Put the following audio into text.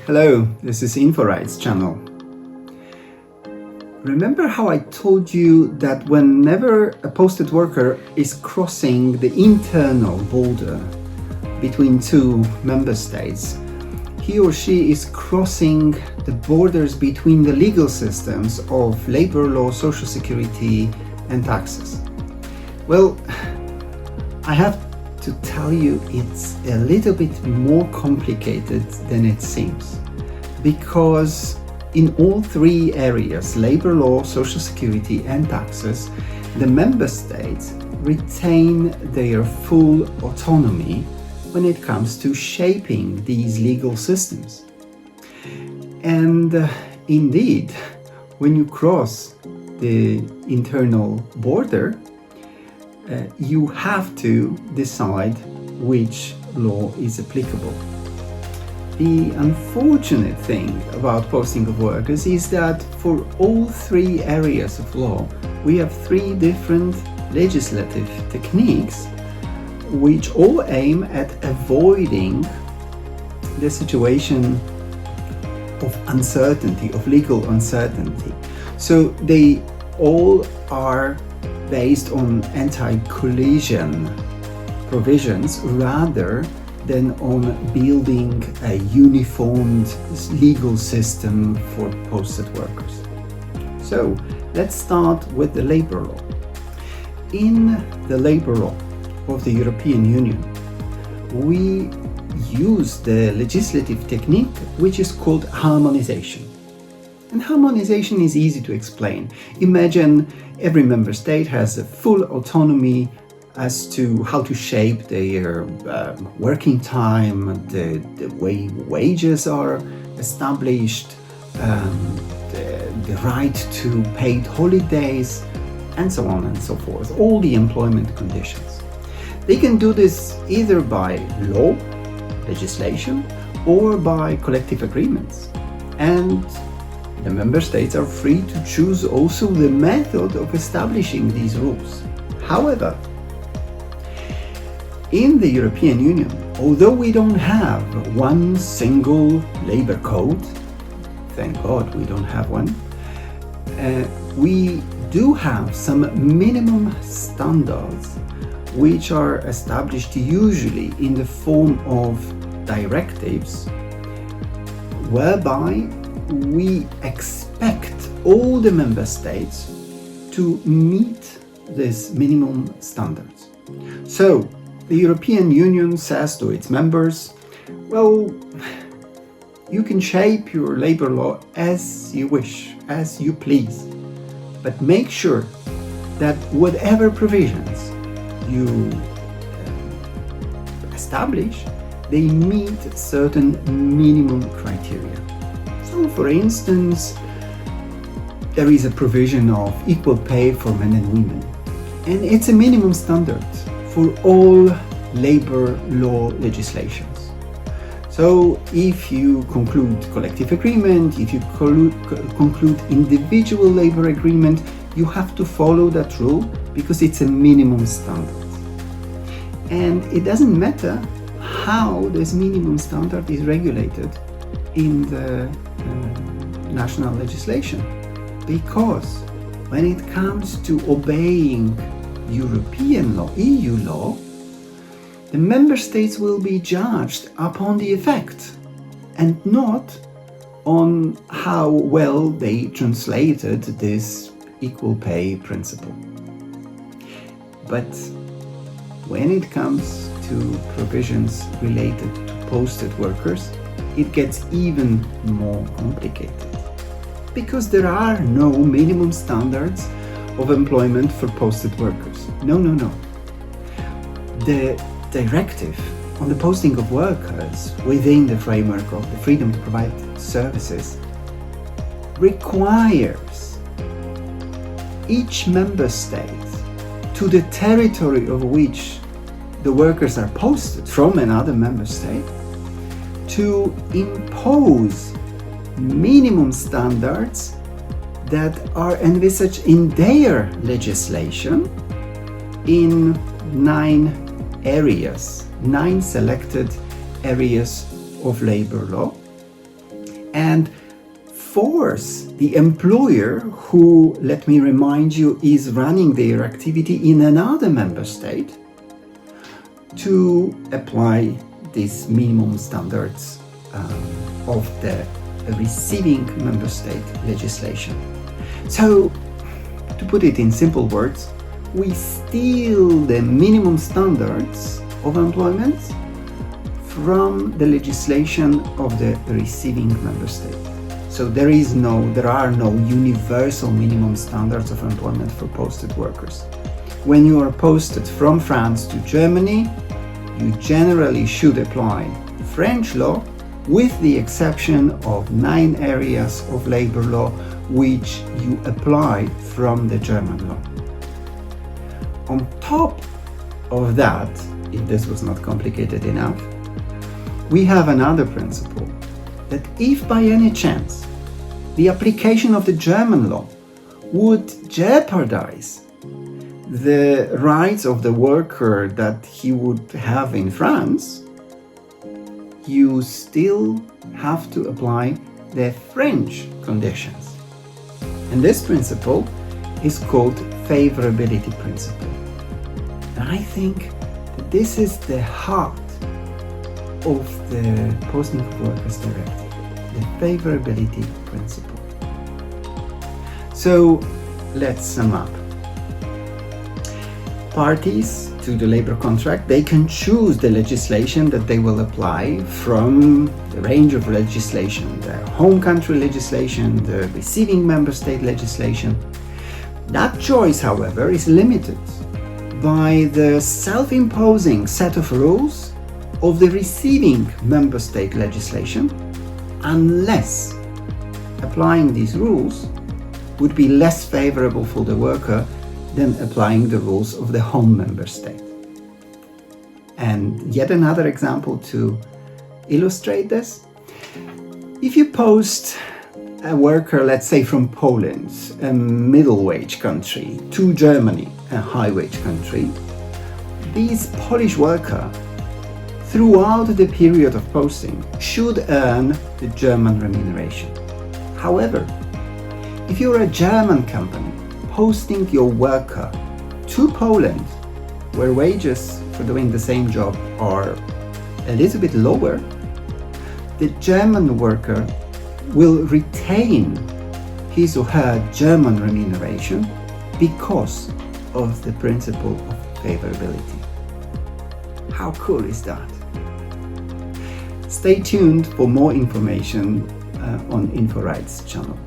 Hello, this is InfoRights channel. Remember how I told you that whenever a posted worker is crossing the internal border between two member states, he or she is crossing the borders between the legal systems of labor law, social security and taxes? Well, I have to tell you it's a little bit more complicated than it seems, because in all three areas, labor law, social security and taxes, the member states retain their full autonomy when it comes to shaping these legal systems. And indeed, when you cross the internal border, you have to decide which law is applicable. The unfortunate thing about posting of workers is that for all three areas of law, we have three different legislative techniques which all aim at avoiding the situation of uncertainty, of legal uncertainty. So they all are based on anti-collision provisions rather than on building a uniformed legal system for posted workers. So let's start with the labor law. In the labor law of the European Union, we use the legislative technique which is called harmonization. And harmonization is easy to explain. Imagine every member state has a full autonomy as to how to shape their working time, the way wages are established, the right to paid holidays, and so on and so forth, all the employment conditions. They can do this either by law, legislation, or by collective agreements. And the member states are free to choose also the method of establishing these rules. However, in the European Union, although we don't have one single labor code, thank God we don't have one, we do have some minimum standards which are established usually in the form of directives, whereby we expect all the member states to meet these minimum standards. So the European Union says to its members, well, you can shape your labor law as you wish, as you please, but make sure that whatever provisions you establish, they meet certain minimum criteria. So, for instance, there is a provision of equal pay for men and women, and it's a minimum standard for all labor law legislations. So if you conclude collective agreement, if you conclude individual labor agreement, you have to follow that rule because it's a minimum standard. And it doesn't matter how this minimum standard is regulated in the national legislation, because when it comes to obeying European law, EU law, the member states will be judged upon the effect and not on how well they translated this equal pay principle. But when it comes to provisions related to posted workers, it gets even more complicated, because there are no minimum standards of employment for posted workers. No. The directive on the posting of workers within the framework of the freedom to provide services requires each member state, to the territory of which the workers are posted from another member state, to impose minimum standards that are envisaged in their legislation in 9 selected areas of labor law, and force the employer, who, let me remind you, is running their activity in another member state, to apply these minimum standards of the receiving member state legislation. So, to put it in simple words, we steal the minimum standards of employment from the legislation of the receiving member state. So there are no universal minimum standards of employment for posted workers. When you are posted from France to Germany, you generally should apply French law, with the exception of 9 areas of labor law which you apply from the German law. On top of that, if this was not complicated enough, we have another principle, that if by any chance the application of the German law would jeopardize the rights of the worker that he would have in France, you still have to apply the French conditions. And this principle is called favorability principle. And I think that this is the heart of the Posting of Workers Directive, the favorability principle. So let's sum up. Parties to the labor contract, they can choose the legislation that they will apply from the range of legislation, the home country legislation, the receiving member state legislation. That choice, however, is limited by the self-imposing set of rules of the receiving member state legislation, unless applying these rules would be less favorable for the worker than applying the rules of the home member state. And yet another example to illustrate this. If you post a worker, let's say from Poland, a middle wage country, to Germany, a high wage country, these Polish workers, throughout the period of posting, should earn the German remuneration. However, if you're a German company posting your worker to Poland, where wages for doing the same job are a little bit lower, the German worker will retain his or her German remuneration because of the principle of favorability. How cool is that? Stay tuned for more information on InfoRights channel.